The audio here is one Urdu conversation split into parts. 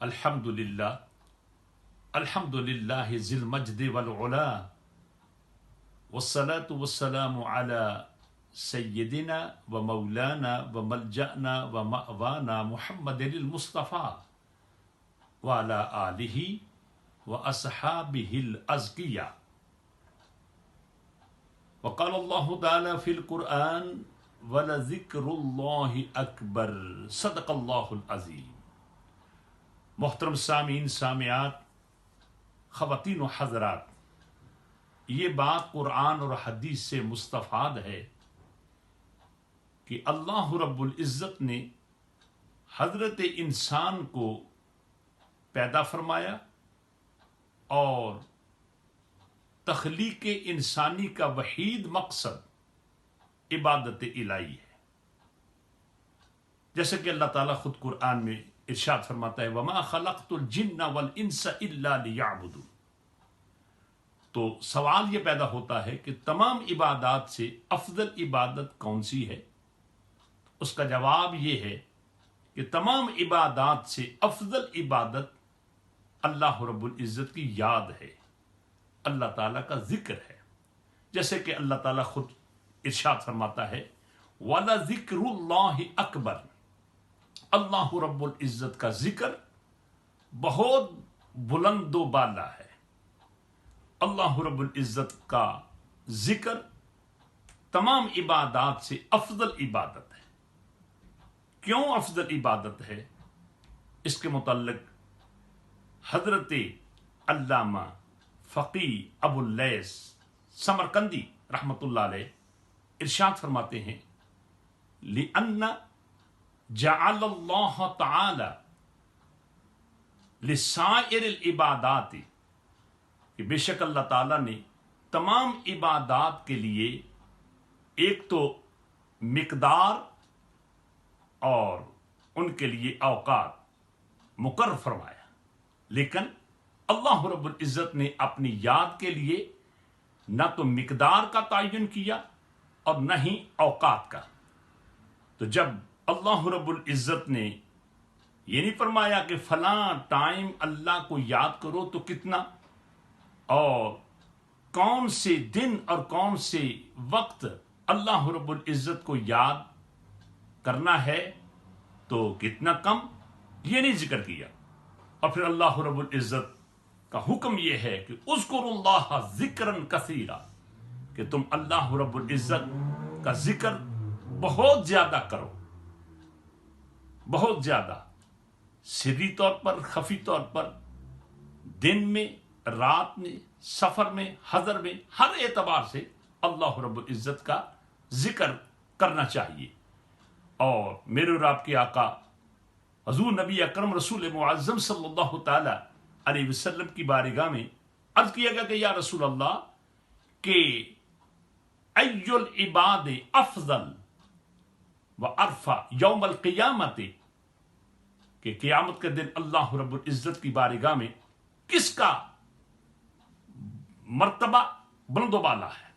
الحمد للہ ذی المجد والعلا والصلاة والسلام علی سیدنا و مولانا و ملجأنا و مأوانا محمد المصطفیٰ وعلی آلہ و اصحابہ الازکیاء. وقال اللہ تعالی فی القرآن وَلَذِكْرُ اللَّهِ أَكْبَرُ صدق اللہ العظیم. محترم سامعین سامعات، خواتین و حضرات، یہ بات قرآن اور حدیث سے مستفاد ہے کہ اللہ رب العزت نے حضرت انسان کو پیدا فرمایا اور تخلیق انسانی کا وحید مقصد عبادت الہی ہے. جیسے کہ اللہ تعالیٰ خود قرآن میں ارشاد فرماتا ہے وَمَا خَلَقْتُ الْجِنَّ وَالْإِنسَ إِلَّا لِيَعْبُدُونِ. تو سوال یہ پیدا ہوتا ہے کہ تمام عبادات سے افضل عبادت کون سی ہے؟ اس کا جواب یہ ہے کہ تمام عبادات سے افضل عبادت اللہ رب العزت کی یاد ہے، اللہ تعالیٰ کا ذکر ہے. جیسے کہ اللہ تعالیٰ خود ارشاد فرماتا ہے وَلَذِكْرُ اللَّهِ أَكْبَرُ. اللہ رب العزت کا ذکر بہت بلند و بالا ہے. اللہ رب العزت کا ذکر تمام عبادات سے افضل عبادت ہے. کیوں افضل عبادت ہے؟ اس کے متعلق حضرت علامہ فقی ابو اللیث سمرقندی رحمۃ اللہ علیہ ارشاد فرماتے ہیں لِأَنَّ جعل اللہ تعالی لسائر العبادات، کہ بے شک اللہ تعالیٰ نے تمام عبادات کے لیے ایک تو مقدار اور ان کے لیے اوقات مقرر فرمایا، لیکن اللہ رب العزت نے اپنی یاد کے لیے نہ تو مقدار کا تعین کیا اور نہ ہی اوقات کا. تو جب اللہ رب العزت نے یہ نہیں فرمایا کہ فلاں ٹائم اللہ کو یاد کرو تو کتنا، اور کون سے دن اور کون سے وقت اللہ رب العزت کو یاد کرنا ہے تو کتنا کم، یہ نہیں ذکر کیا. اور پھر اللہ رب العزت کا حکم یہ ہے کہ اذکروا اللہ ذکرا کثیرا، کہ تم اللہ رب العزت کا ذکر بہت زیادہ کرو، بہت زیادہ، سری طور پر، خفی طور پر، دن میں، رات میں، سفر میں، حضر میں، ہر اعتبار سے اللہ رب العزت کا ذکر کرنا چاہیے. اور میرے اور آپ کے آقا حضور نبی اکرم رسول معظم صلی اللہ تعالی علیہ وسلم کی بارگاہ میں عرض کیا گیا کہ یا رسول اللہ کہ ای العباد افضل و ارفع یوم القیامت، کہ قیامت کے دن اللہ رب العزت کی بارگاہ میں کس کا مرتبہ بلند و بالا ہے.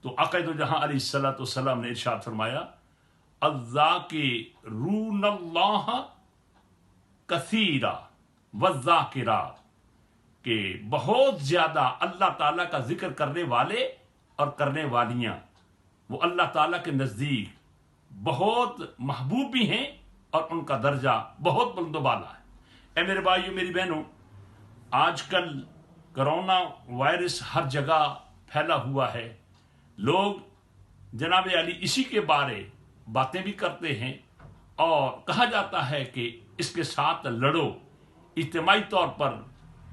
تو عقائد جہاں علیہ الصلوۃ والسلام نے ارشاد فرمایا الذاکرون اللہ کثیرا والذاکرات، کہ بہت زیادہ اللہ تعالیٰ کا ذکر کرنے والے اور کرنے والیاں وہ اللہ تعالیٰ کے نزدیک بہت محبوب بھی ہیں اور ان کا درجہ بہت بلند و بالا ہے. اے میرے بھائیو میری بہنوں، آج کل کرونا وائرس ہر جگہ پھیلا ہوا ہے. لوگ جناب علی اسی کے بارے باتیں بھی کرتے ہیں اور کہا جاتا ہے کہ اس کے ساتھ لڑو، اجتماعی طور پر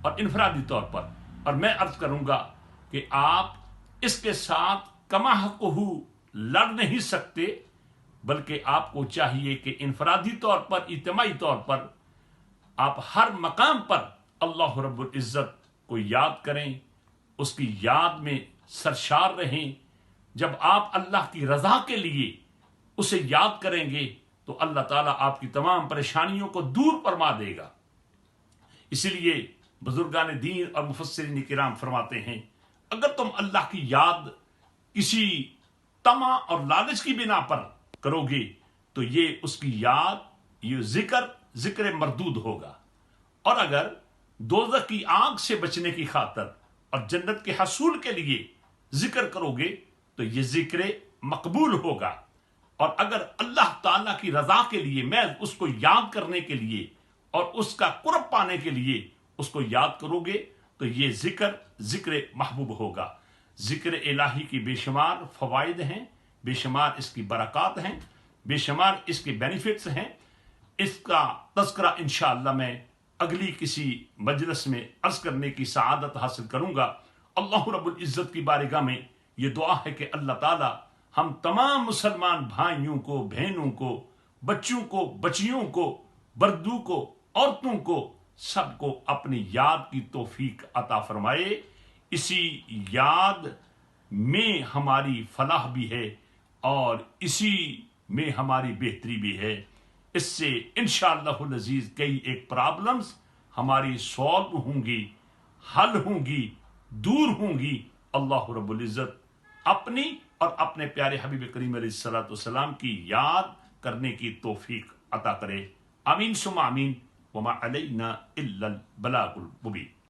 اور انفرادی طور پر. اور میں عرض کروں گا کہ آپ اس کے ساتھ کما حقہ لڑ نہیں سکتے، بلکہ آپ کو چاہیے کہ انفرادی طور پر، اجتماعی طور پر آپ ہر مقام پر اللہ رب العزت کو یاد کریں، اس کی یاد میں سرشار رہیں. جب آپ اللہ کی رضا کے لیے اسے یاد کریں گے تو اللہ تعالیٰ آپ کی تمام پریشانیوں کو دور فرما دے گا. اسی لیے بزرگان دین اور مفسرین کرام فرماتے ہیں اگر تم اللہ کی یاد کسی طمع اور لالچ کی بنا پر کرو گے تو یہ اس کی یاد، یہ ذکر مردود ہوگا. اور اگر دوزخ کی آگ سے بچنے کی خاطر اور جنت کے حصول کے لیے ذکر کرو گے تو یہ ذکر مقبول ہوگا، اور اگر اللہ تعالیٰ کی رضا کے لیے محض اس کو یاد کرنے کے لیے اور اس کا قرب پانے کے لیے اس کو یاد کرو گے تو یہ ذکر محبوب ہوگا۔ ذکر الہی کی بے شمار فوائد ہیں، بے شمار اس کی برکات ہیں، بے شمار اس کے بینیفٹس ہیں۔ اس کا تذکرہ انشاءاللہ میں اگلی کسی مجلس میں عرض کرنے کی سعادت حاصل کروں گا۔ اللہ رب العزت کی بارگاہ میں یہ دعا ہے کہ اللہ تعالی ہم تمام مسلمان بھائیوں کو، بہنوں کو، بچوں کو، بچیوں کو، بردو کو، عورتوں کو، سب کو اپنی یاد کی توفیق عطا فرمائے۔ اسی یاد میں ہماری فلاح بھی ہے اور اسی میں ہماری بہتری بھی ہے۔ اس سے انشاءاللہ العزیز کئی ایک پرابلمز ہماری سالو ہوں گی، حل ہوں گی، دور ہوں گی۔ اللہ رب العزت اپنی اور اپنے پیارے حبیب کریم علیہ الصلوۃ والسلام کی یاد کرنے کی توفیق عطا کرے۔ آمین ثم آمین۔ وما علینا الا البلاغ المبین۔